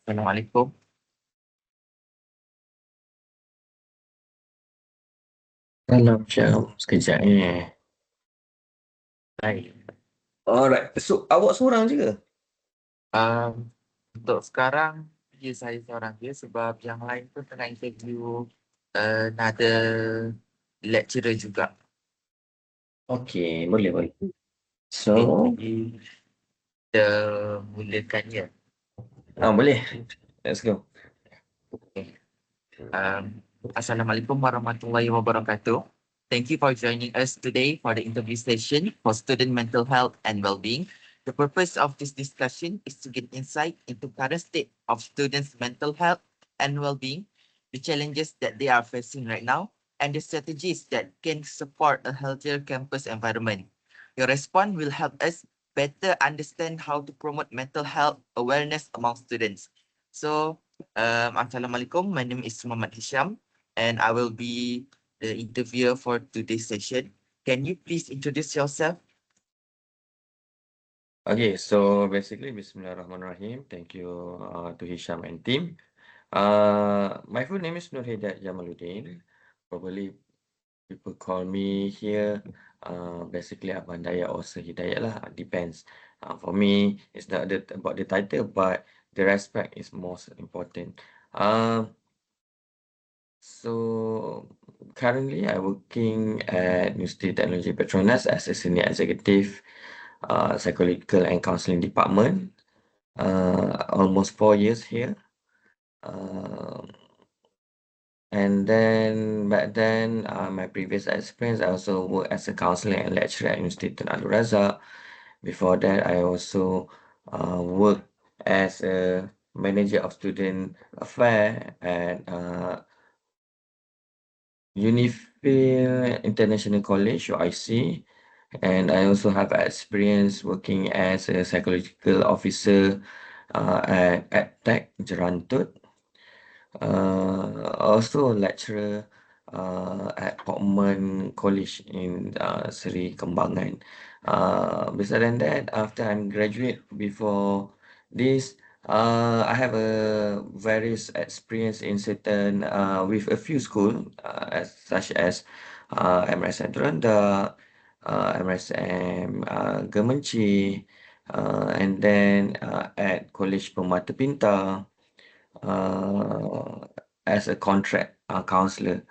Assalamualaikum. Salam Syam, sekejap ni. Baik. Alright, so awak seorang je ke? Untuk sekarang, ya saya seorang je sebab yang lain pun tengah interview another lecturer juga. Okey, boleh boleh. So, Okay, jadi kita mulakan ya. boleh. Let's go. Okay. Assalamualaikum warahmatullahi wabarakatuh. Thank you for joining us today for the interview session for student mental health and well-being. The purpose of this discussion is to get insight into current state of students' mental health and well-being, the challenges that they are facing right now, and the strategies that can support a healthier campus environment. Your response will help us better understand how to promote mental health awareness among students. So, Assalamualaikum. My name is Muhammad Hisham, and I will be the interviewer for today's session. Can you please introduce yourself? Okay, so basically, Bismillahirrahmanirrahim. Thank you to Hisham and team. My full name is Nur Hidayat Jamaluddin. Probably people call me here basically Abang Dayat or Sir Hidayat lah. Depends. For me, it's not about the title, but the respect is most important. Uh, So currently I'm working at University Technology Petronas as a senior executive, psychological and counseling department. Almost 4 years here. Um, and then back then, my previous experience, I also worked as a counselor and lecturer at University Tun Abdul Razak. Before that, I also worked as a manager of student affair at Unifil International College, UIC, and I also have experience working as a psychological officer at EdTech Jerantut. Also a lecturer at Portman College in Seri Kembangan. Besides than that, after I'm graduate before this, I have a various experience in certain with a few school as such as MRSM Terendah, MRSM Gemenci, and then at College Permata Pintar as a contract counselor.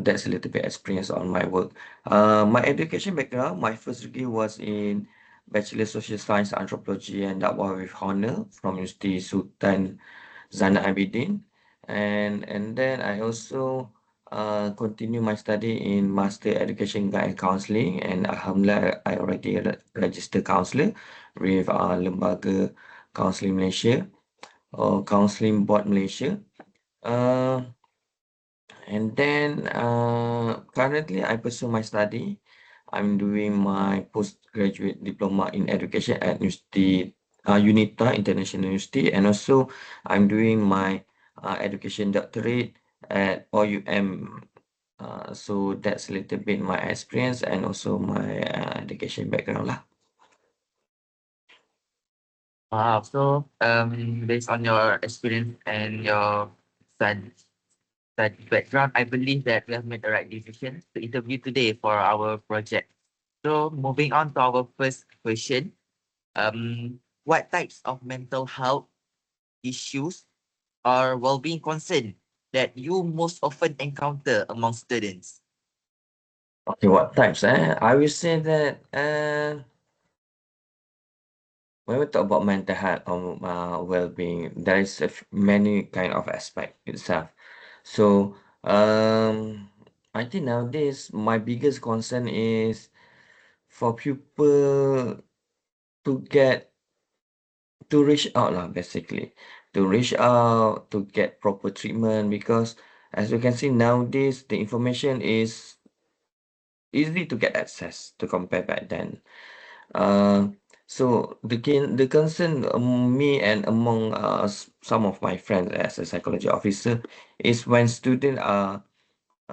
That's a little bit experience on my work. My education background, my first degree was in Bachelor Social Science Anthropology and Dakwah with Honor from University Sultan Zainal Abidin. And then I also continue my study in Master Education Guide and Counselling, and Alhamdulillah I already registered counselor with Lembaga Counselling Malaysia or Counselling Board Malaysia. Uh, and then currently I pursue my study. I'm doing my postgraduate diploma in education at University UNITA International University, and also I'm doing my education doctorate at OUM. So that's a little bit my experience and also my education background lah. Based on your experience and your stud- study background, I believe that we have made the right decision to interview today for our project. So, moving on to our first question. What types of mental health issues or well-being concern that you most often encounter among students? Okay, what types? I will say that when we talk about mental health or well-being, there is many kind of aspect itself. So I think nowadays my biggest concern is for people to get to reach out lah, basically to reach out to get proper treatment, because as you can see nowadays the information is easy to get access to compare back then. Uh, so the concern me and among some of my friends as a psychology officer is when students are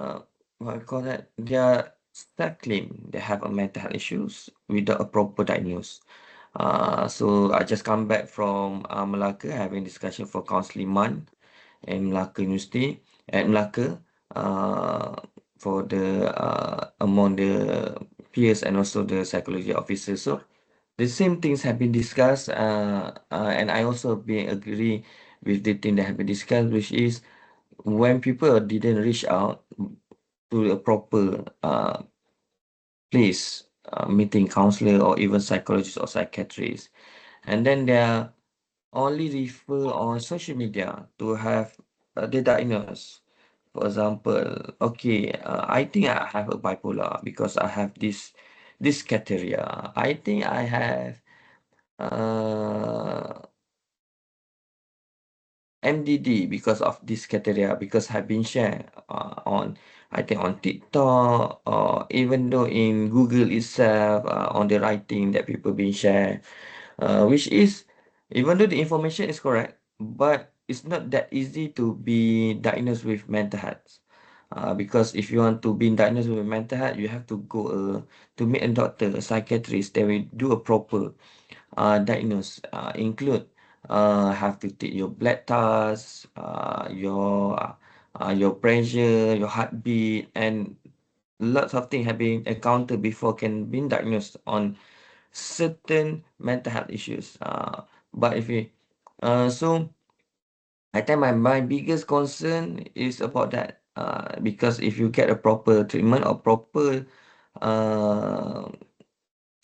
uh, what I call that, they are self-claim they have a mental health issues without a proper diagnosis. So I just come back from Melaka having discussion for counselling month in Melaka University at Melaka uh, for the among the peers and also the psychology officers. So the same things have been discussed, and I also been agree with the thing that have been discussed, which is when people didn't reach out to a proper place, meeting counselor or even psychologist or psychiatrist, and then they are only refer on social media to have the diagnosis. For example, okay, I think I have a bipolar because I have this criteria. I think I have uh, MDD because of this criteria because have been shared on I think on TikTok or even though in Google itself on the writing that people been share, which is even though the information is correct, but it's not that easy to be diagnosed with mental health. Because if you want to be diagnosed with mental health, you have to go to meet a doctor, a psychiatrist. They will do a proper diagnose include have to take your blood test, your pressure, your heartbeat, and lots of things have been encountered before can be diagnosed on certain mental health issues. But if you so I think my biggest concern is about that. Because if you get a proper treatment or proper uh,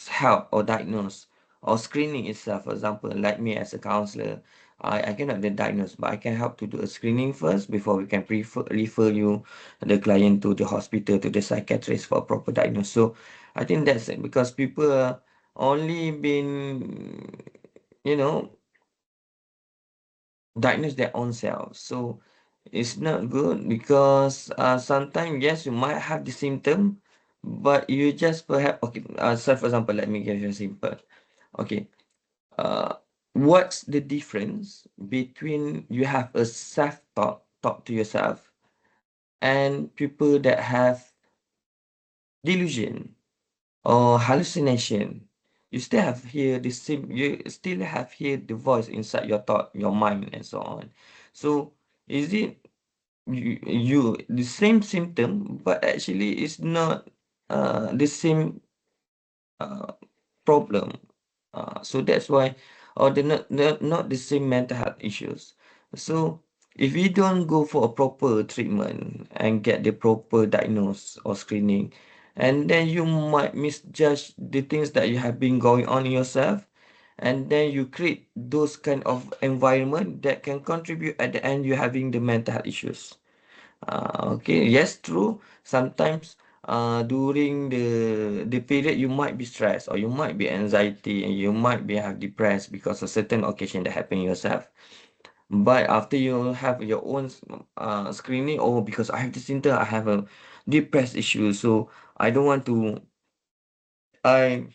help or diagnose or screening itself, for example, like me as a counselor, I cannot be diagnosed, but I can help to do a screening first before we can refer you, the client, to the hospital, to the psychiatrist for a proper diagnosis. So I think that's it because people are only been, you know, diagnose their own self. So it's not good because sometimes, yes, you might have the symptom, but you just perhaps, okay, so for example, let me give you a simple. Okay, uh, what's the difference between you have a talk to yourself and people that have delusion or hallucination? You still have hear the same, you still have hear the voice inside your thought, your mind, and so on. So is it you the same symptom, but actually it's not the same uh, problem. So that's why, or not the same mental health issues. So if you don't go for a proper treatment and get the proper diagnosis or screening, and then you might misjudge the things that you have been going on in yourself, and then you create those kind of environment that can contribute at the end you having the mental health issues. Okay, yes, true. Sometimes during the period you might be stressed or you might be anxiety and you might be have depressed because of certain occasion that happen yourself. But after you have your own screening, oh, because I have this symptom, I have a depressed issue, so I don't want to I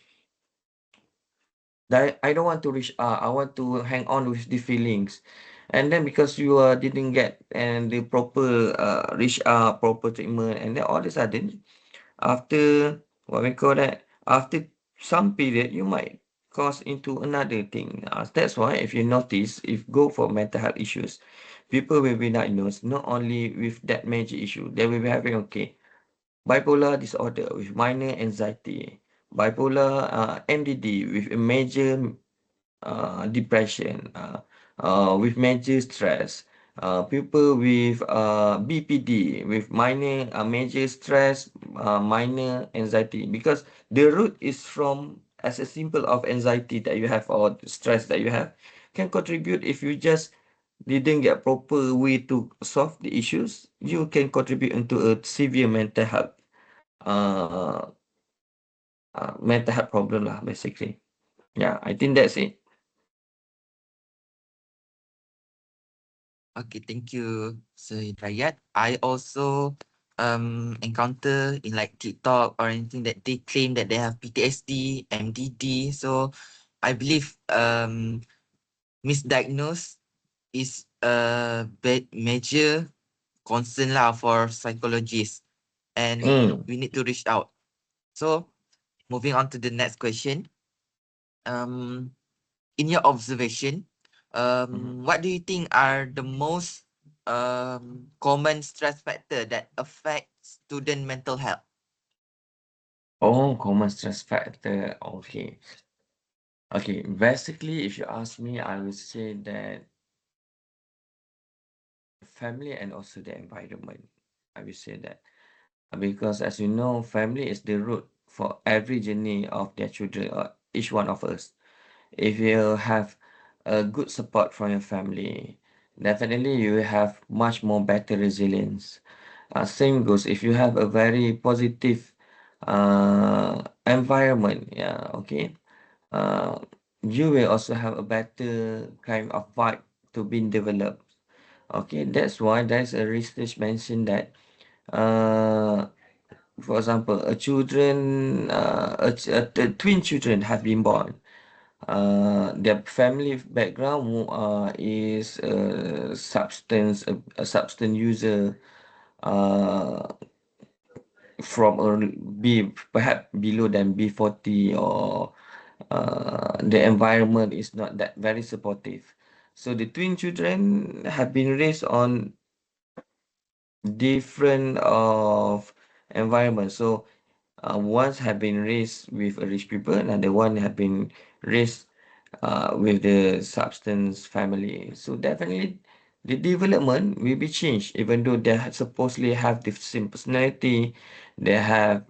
I don't want to reach I want to hang on with the feelings. And then because you didn't get and the proper reach proper treatment, and then all of a sudden after what we call that, after some period you might cause into another thing. That's why if you notice, if go for mental health issues, people will be diagnosed not only with that major issue, they will be having, okay, bipolar disorder with minor anxiety, bipolar MDD with a major depression, with major stress, people with BPD, with minor major stress, minor anxiety, because the root is from as a simple of anxiety that you have or stress that you have can contribute if you just didn't get proper way to solve the issues, you can contribute into a severe uh, mental health problem lah, basically. Yeah, I think that's it. Okay, thank you, Sir Hidayat. I also encounter in like TikTok or anything that they claim that they have PTSD, MDD. So I believe misdiagnosed is a major concern lah for psychologists, and Mm. we need to reach out. So moving on to the next question. um, in your observation, Mhm. what do you think are the most common stress factor that affect student mental health? Oh, common stress factor. Okay. Okay. Basically, if you ask me, I would say that family and also the environment. I will say that. Because as you know, family is the root for every journey of their children or each one of us. If you have a good support from your family, definitely you will have much more better resilience. Same goes if you have a very positive environment, yeah, okay. Uh, you will also have a better kind of vibe to be developed. Okay, that's why there's a research mentioned that uh, for example, the twin children have been born. Their family background is a substance user uh, from a B, perhaps below than B40, or the environment is not that very supportive. So the twin children have been raised on different of environment. So ones have been raised with a rich people, another one have been raised with the substance family. So definitely the development will be changed, even though they supposedly have the same personality, they have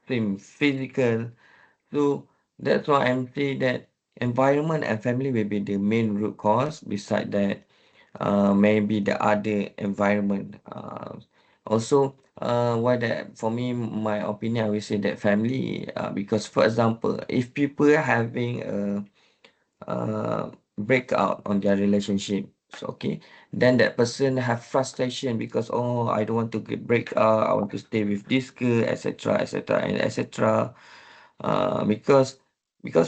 same physical. So that's why I'm saying that environment and family will be the main root cause. Beside that, maybe the other environment. Also, why that for me, my opinion, I will say that family. Because for example, if people are having a breakout on their relationship, so okay, then that person have frustration because, oh, I don't want to get break up, I want to stay with this girl, etc., etc., and etc. Because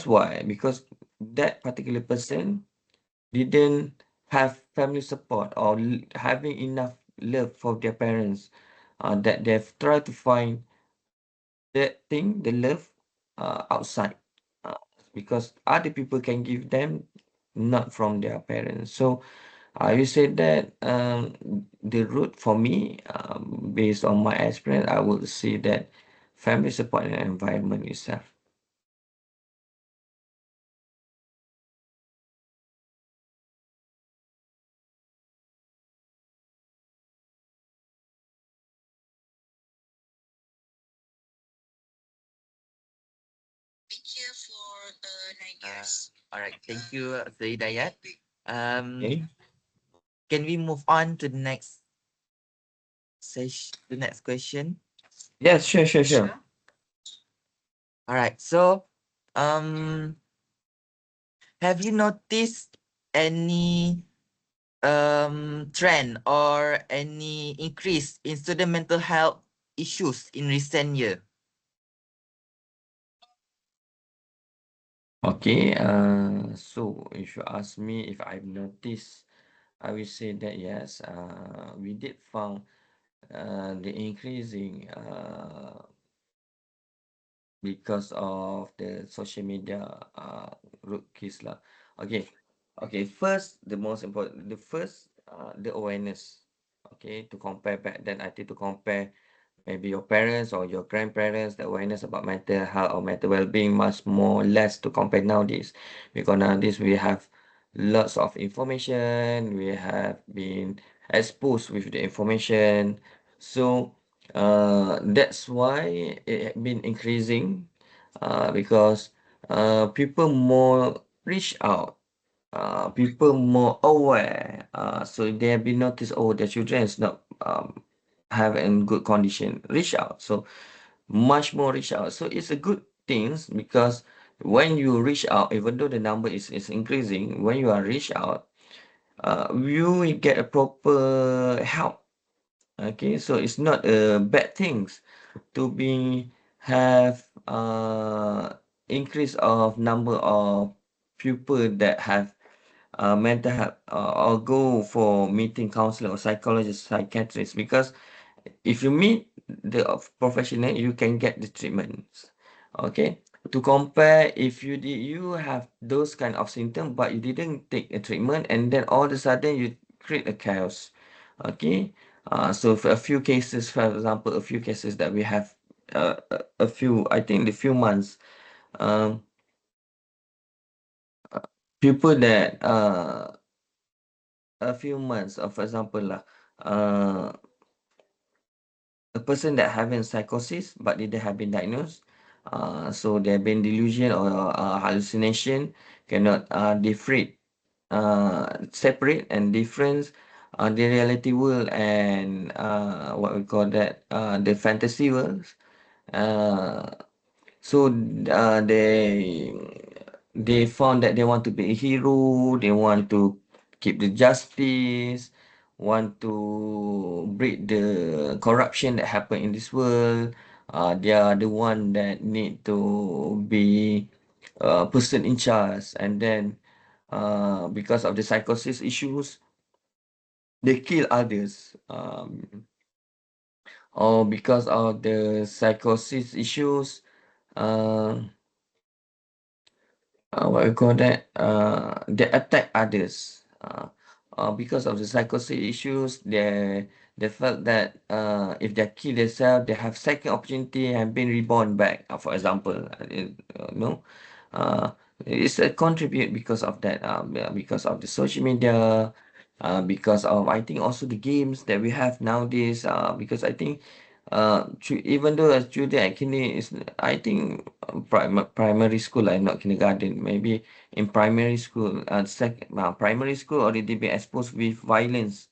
why? Because that particular person didn't have family support or having enough love for their parents, that they've tried to find that thing, the love, outside, uh, because other people can give them, not from their parents. So I will say that the root for me, based on my experience, I would say that family support and environment itself. Uh, all right, thank you, Sir Hidayat. Um, Okay. can we move on to the next the next question? Yes, sure, sure, sure. All right, so um, have you noticed any trend or any increase in student mental health issues in recent year? Okay, so if you ask me if I've noticed, I will say that yes, we did found the increasing because of the social media rookies lah. Okay, okay. First, the most important, the awareness. Okay, to compare back then, I think to compare maybe your parents or your grandparents, the awareness about mental health or mental well-being much more less to compare nowadays. Because nowadays we have lots of information, we have been exposed with the information. So that's why it been increasing, because people more reach out, people more aware, so they have been noticed, oh, their children is not have in good condition, reach out. So much more reach out. So it's a good things, because when you reach out, even though the number is increasing, when you are reach out, you will get a proper help. Okay, so it's not a bad things to be have increase of number of people that have mental health, or go for meeting counselor or psychologist, psychiatrist, because if you meet the professional, you can get the treatments. Okay. to compare if you have those kind of symptoms but you didn't take a treatment and then all of a sudden you create a chaos. Okay, so for a few cases, for example, a few cases that we have, a few, I think the few months, um, people that a few months, for example lah, uh, a person that having psychosis but didn't have been diagnosed, so there been delusion or hallucination, cannot separate and difference the reality world and what we call that, the fantasy worlds. Uh, so they found that they want to be a hero, they want to keep the justice, want to break the corruption that happen in this world. They are the one that need to be a person in charge, and then because of the psychosis issues, they kill others. Or because of the psychosis issues, uh, what we call that, they attack others. Because of the psychosis issues, they felt that if they kill themselves, they have second opportunity and been reborn back. For example, no, uh, it's a contribute because of that. Yeah, because of the social media, because of I think also the games that we have nowadays. Because I think even though as children actually is, I think primary school and not kindergarten, maybe in primary school, primary school already been exposed with violence.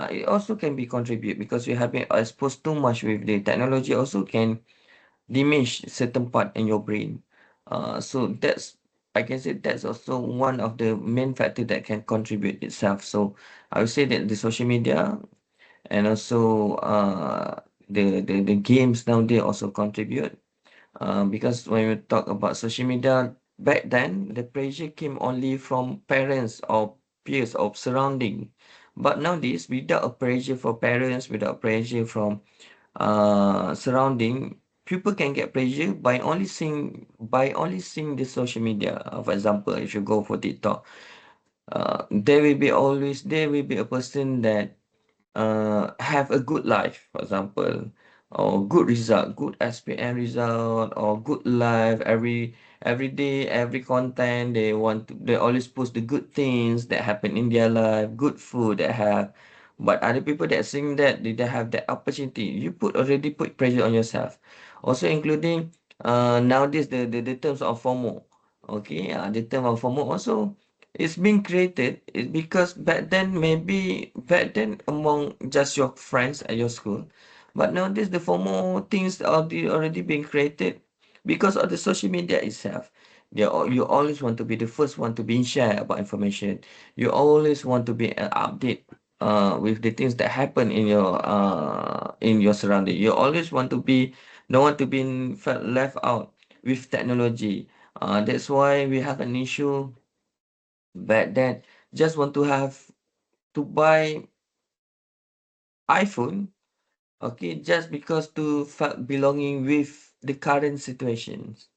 It also can be contribute because you have been exposed too much with the technology also can diminish certain part in your brain. So that's, I can say that's also one of the main factor that can contribute itself. So I would say that the social media and also the games nowadays also contribute. Because when we talk about social media, back then the pressure came only from parents or peers of surrounding. But nowadays, without a pressure for parents, without pressure from surrounding, people can get pressure by only seeing the social media. For example, if you go for TikTok, there will be a person that have a good life, for example, or good result, good SPM result, or good life every day, every content they always post the good things that happen in their life, good food they have. But other people that seeing that they don't have that opportunity, you already put pressure on yourself. Also including nowadays the terms of FOMO. Okay, the term of FOMO also it's been created is because back then among just your friends at your school, but nowadays the formal things are already being created because of the social media itself. You always want to be the first one to be share about information. You always want to be an update with the things that happen in your surrounding. You always want to be don't want to be felt left out with technology. That's why we have an issue back then just want to have to buy iPhone, okay, just because to felt belonging with the current situations.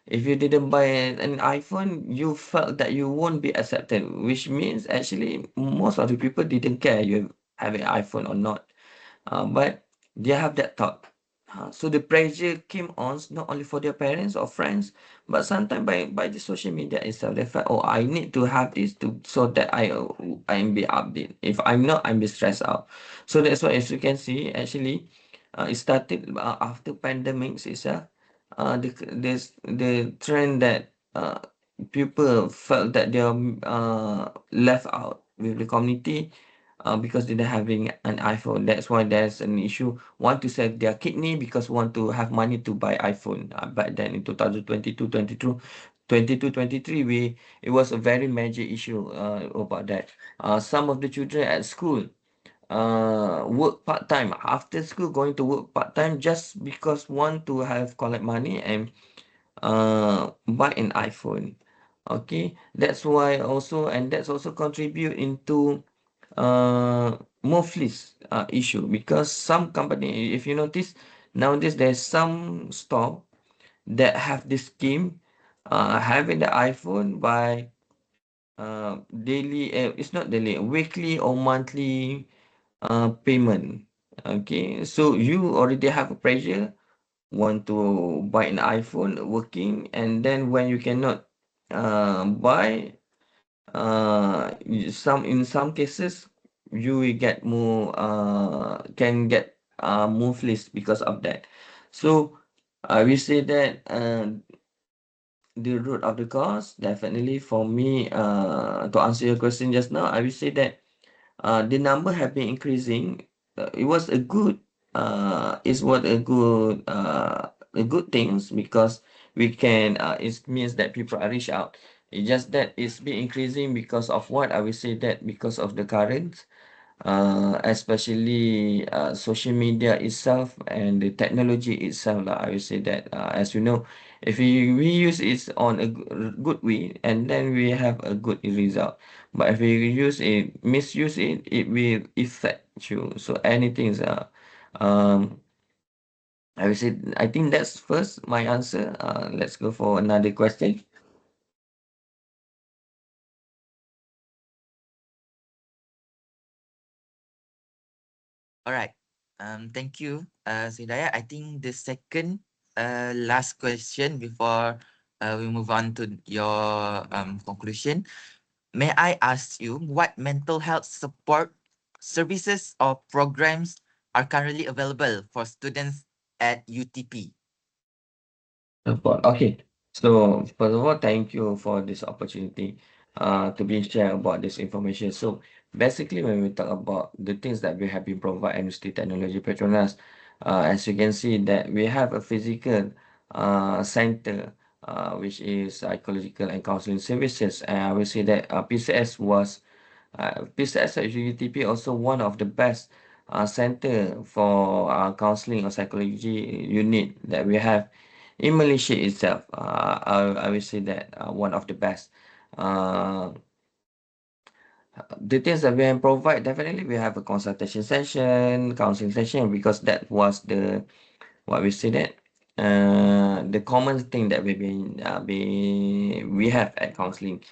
If you didn't buy an iPhone, you felt that you won't be accepted, which means actually most of the people didn't care you have an iPhone or not. But they have that thought. So the pressure came on not only for their parents or friends, but sometimes by the social media itself. They felt, oh, I need to have this to so that I'm be update. If I'm not, I'm be stressed out. So that's why, as you can see, actually, it started after pandemics itself. The trend that people felt that they are left out with the community because they're having an iPhone. That's why there's an issue. Want to sell their kidney because want to have money to buy iPhone. Back then in 2022, 23, it was a very major issue about that. Some of the children at school work part time after school, going to work part time just because want to have collect money and buy an iPhone. Okay, that's why also, and that's also contribute into more fleece issue because some company, if you notice nowadays, there's some store that have this scheme, having the iPhone by daily, it's not daily, weekly or monthly payment. Okay, so you already have a pressure, want to buy an iPhone working, and then when you cannot buy, in some cases you will get more can get more fleeced because of that. So I will say that the root of the cause, definitely for me, to answer your question just now, I will say that the number have been increasing. It was a good, is what a good things, because we can, it means that people are reach out. It's just that it's been increasing because of what I will say, that because of the current, especially social media itself and the technology itself lah. I will say that, as you know, if we use it on a good way, and then we have a good result. But if we misuse it, it will affect you. So anything is, I will say, I think that's first my answer. Let's go for another question. All right. Thank you, Sir Hidayat. I think the second last question before we move on to your conclusion. May I ask you what mental health support services or programs are currently available for students at UTP? Support. Okay. So first of all, thank you for this opportunity to be share about this information. So basically, when we talk about the things that we have been provide University Technology Petronas, as you can see that we have a physical center, which is psychological and counseling services. And I will say that PCS was PCS at UTP also one of the best center for counseling or psychology unit that we have in Malaysia itself. I will say that one of the best. Uh, the things that we can provide, definitely we have a consultation session, counseling session, because that was the, what we say that, the common thing that we have at counseling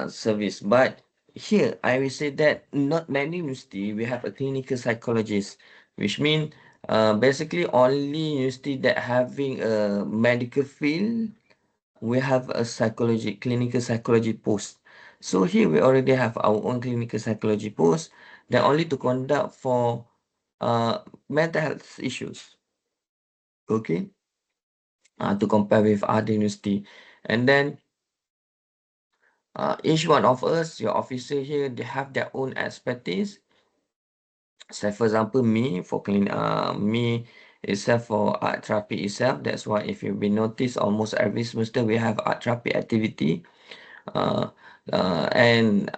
service. But here I will say that not many university we have a clinical psychologist, which mean basically only university that having a medical field, we have a psychology, clinical psychology post. So here we already have our own clinical psychology post that only to conduct for mental health issues. Okay, to compare with other university. And then each one of us, your officer here, they have their own expertise. Say for example, me itself for art therapy itself. That's why if you've been noticed, almost every semester we have art therapy activity. Uh, and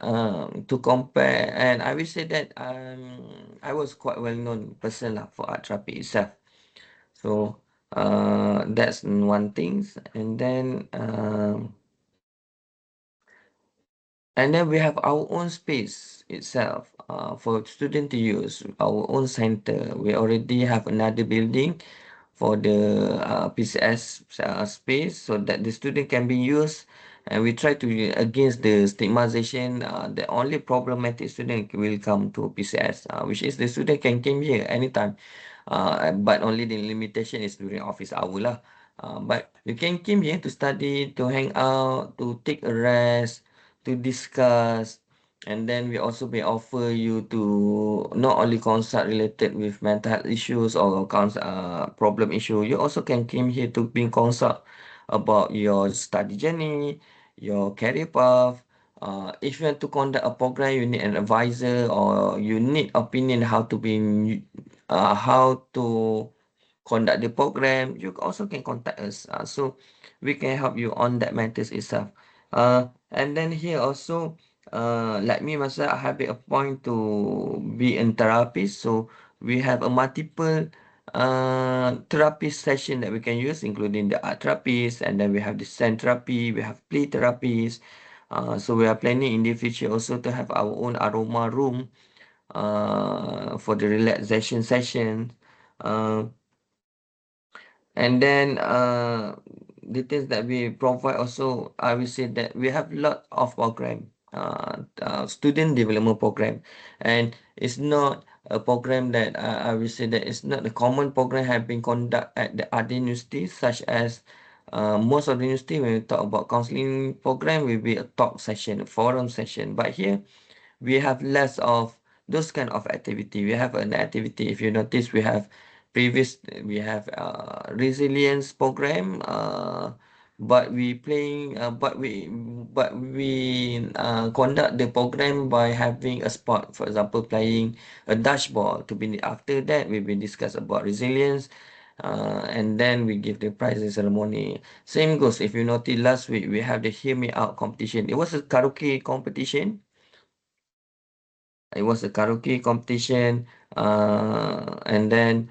to compare, and I will say that I was quite well known person lah for art therapy itself. So that's one thing. And then we have our own space itself for student to use, our own center. We already have another building for the PCS space, so that the student can be used, and we try to against the stigmatization. The only problematic student will come to PCS, which is the student can come here anytime, but only the limitation is during office hour lah. But you can come here to study, to hang out, to take a rest, to discuss. And then we also may offer you to not only consult related with mental health issues or problem issue. You also can come here to be consult about your study journey, your career path. If you want to conduct a program, you need an advisor, or you need opinion how to conduct the program. You also can contact us. So we can help you on that matters itself. And then here also, like me myself, I have been appointed to be a therapist. So we have a multiple therapy session that we can use, including the art therapist, and then we have the sound therapy, we have play therapies. So we are planning in the future also to have our own aroma room for the relaxation session. Uh, And then details that we provide also, I will say that we have lot of program, student development program, and it's not a program that I will say that it's not a common program have been conducted at the other universities, such as most of the university when we talk about counseling program will be a talk session, a forum session, but here we have less of those kind of activity. We have an activity, if you notice, we have resilience program, but we conduct the program by having a sport, for example, playing a dashboard. To be after that, we will discuss about resilience. And then we give the prizes ceremony. Same goes if you notice last week we have the Hear Me Out competition. It was a karaoke competition. It was a karaoke competition, and then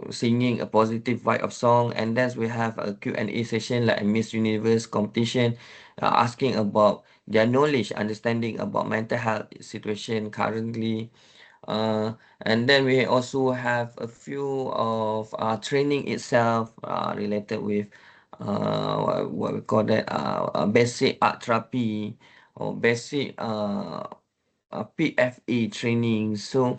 singing a positive vibe of song, and then we have a Q&A session like a Miss Universe competition, asking about their knowledge, understanding about mental health situation currently. And then we also have a few of training itself related with what we call that basic art therapy or basic PFA training. So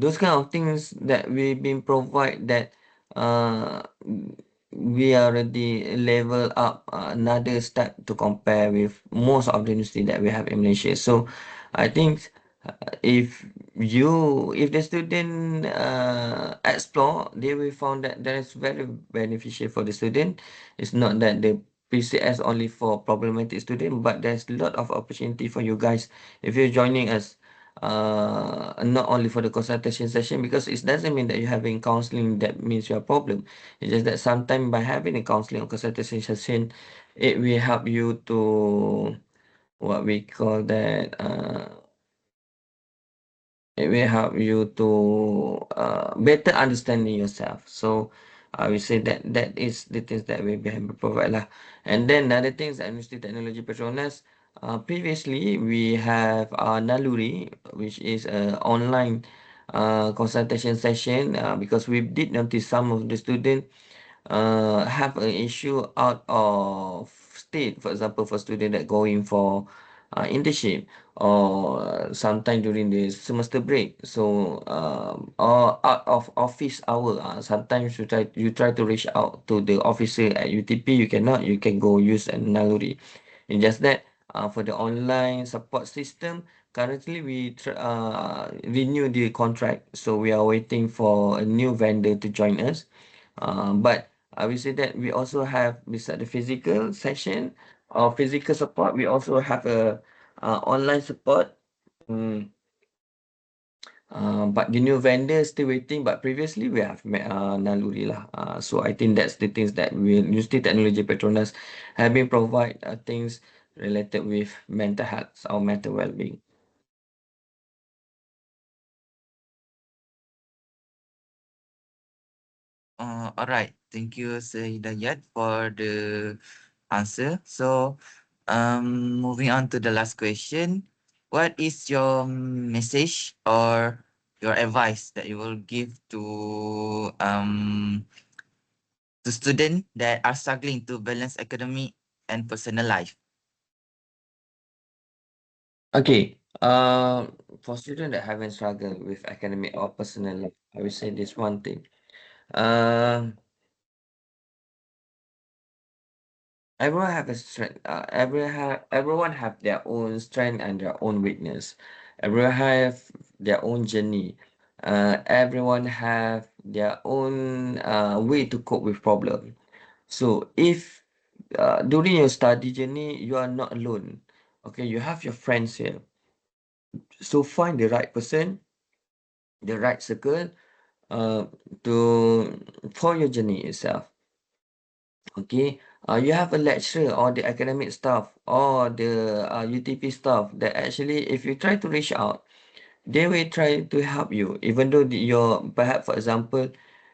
those kind of things that we've been provide that uh, we already level up another step to compare with most of the university that we have in Malaysia. So I think if if the student explore, they will found that that is very beneficial for the student. It's not that the PCS only for problematic student, but there's a lot of opportunity for you guys if you're joining us, not only for the consultation session, because it doesn't mean that you're having counseling that means you have problem. It's just that sometimes by having a counseling or consultation session, it will help you to what we call that it will help you to better understanding yourself. So I will say that that is the things that we have provide lah. And then another things that University Technology Petronas, previously we have Naluri, which is a online consultation session, because we did notice some of the student have an issue out of state, for example, for student that going for internship or sometime during the semester break. So or out of office hour, sometimes you try to reach out to the officer at UTP, you cannot, you can go use a Naluri. It's just that for the online support system, currently renew the contract, so we are waiting for a new vendor to join us. But I will say that we also have, beside the physical session or physical support, we also have a online support. Mm, but the new vendor is still waiting. But previously we have Naluri lah. So I think that's the things that we University Technology Petronas have been provide things related with mental health or mental well-being. All right. Thank you, Sir Hidayat, for the answer. So, moving on to the last question. What is your message or your advice that you will give to students that are struggling to balance academic and personal life? Okay. For students that haven't struggled with academic or personal life, I will say this one thing. Um, Everyone have a strength. Everyone have their own strength and their own weakness. Everyone have their own journey. Everyone have their own way to cope with problem. So if during your study journey you are not alone, okay, you have your friends here. So find the right person, the right circle, uh, to for your journey itself. Okay, you have a lecturer or the academic staff or the UTP staff that actually, if you try to reach out, they will try to help you, even though you're perhaps, for example,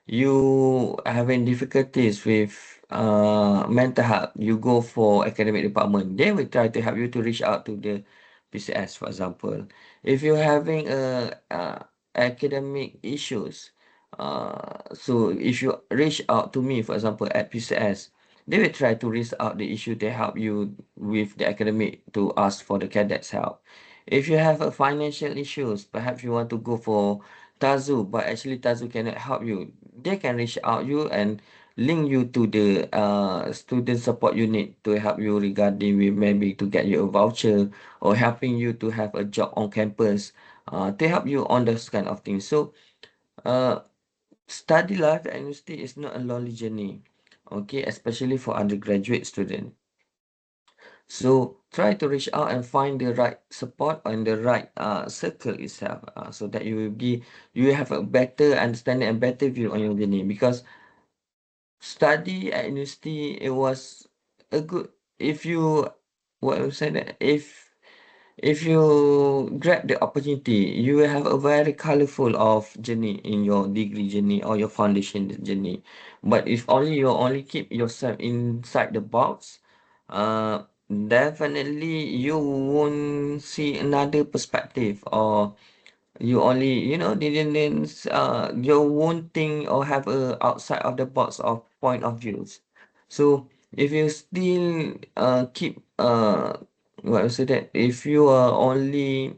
you are having difficulties with mental health, you go for academic department, they will try to help you to reach out to the PCS, for example. If you're having academic issues, So if you reach out to me, for example, at PCS, they will try to reach out the issue to help you with the academic to ask for the cadets help. If you have a financial issues, perhaps you want to go for Tazu, but actually Tazu cannot help you. They can reach out you and link you to the student support unit to help you regarding with maybe to get you a voucher or helping you to have a job on campus to help you on those kind of things. So uh, study life at university is not a lonely journey, okay, especially for undergraduate student. So try to reach out and find the right support and the right circle itself, so that you have a better understanding and better view on your journey. Because study at university, it was a good, if you, what I say that, if you grab the opportunity, you will have a very colorful of journey in your degree journey or your foundation journey. But if only you only keep yourself inside the box, uh, definitely you won't see another perspective, or you only, didn't, you won't think or have a outside of the box of point of views. So if you still keep what I say that, if you are only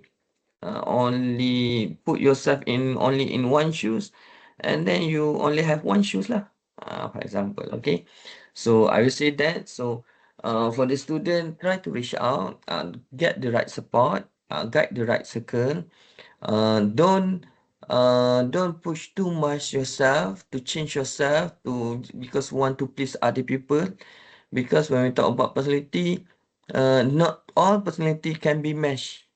put yourself in only in one shoes, and then you only have one shoes lah, for example, okay. So I will say that. So for the student, try to reach out, get the right support, guide the right circle. Don't push too much yourself to change yourself to because want to please other people. Because when we talk about personality, not all personality can be meshed.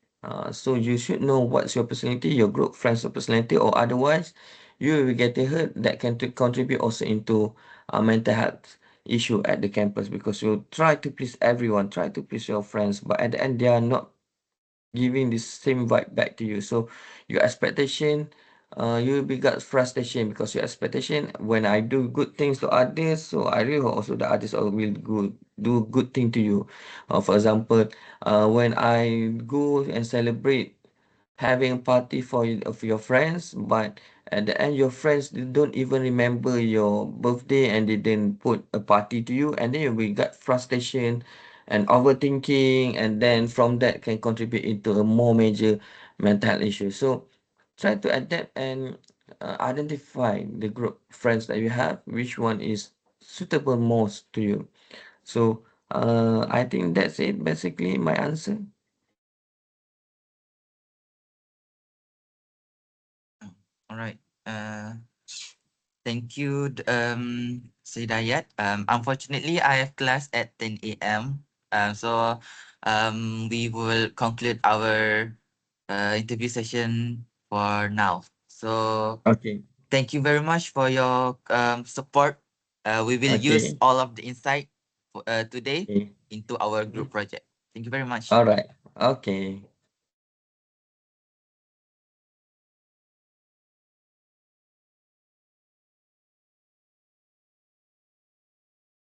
So you should know what's your personality, your group friends' personality, or otherwise you will get hurt. That can contribute also into mental health issue at the campus, because you try to please everyone, try to please your friends, but at the end they are not giving the same vibe back to you. So your expectation, you will be got frustration because your expectation, when I do good things to others, so I really hope also the others all will do good thing to you. For example, when I go and celebrate having party for of your friends, but at the end your friends they don't even remember your birthday and they didn't put a party to you, and then you will get frustration and overthinking, and then from that can contribute into a more major mental health issue. So try to adapt and identify the group friends that you have, which one is suitable most to you. So I think that's it, basically my answer. All right. Thank you, Sir Hidayat. Unfortunately, I have class at 10 a.m. So we will conclude our interview session for now. So Okay. thank you very much for your support. We will use Okay. all of the insight today Okay. into our Mhm. group project. Thank you very much. All right. Okay.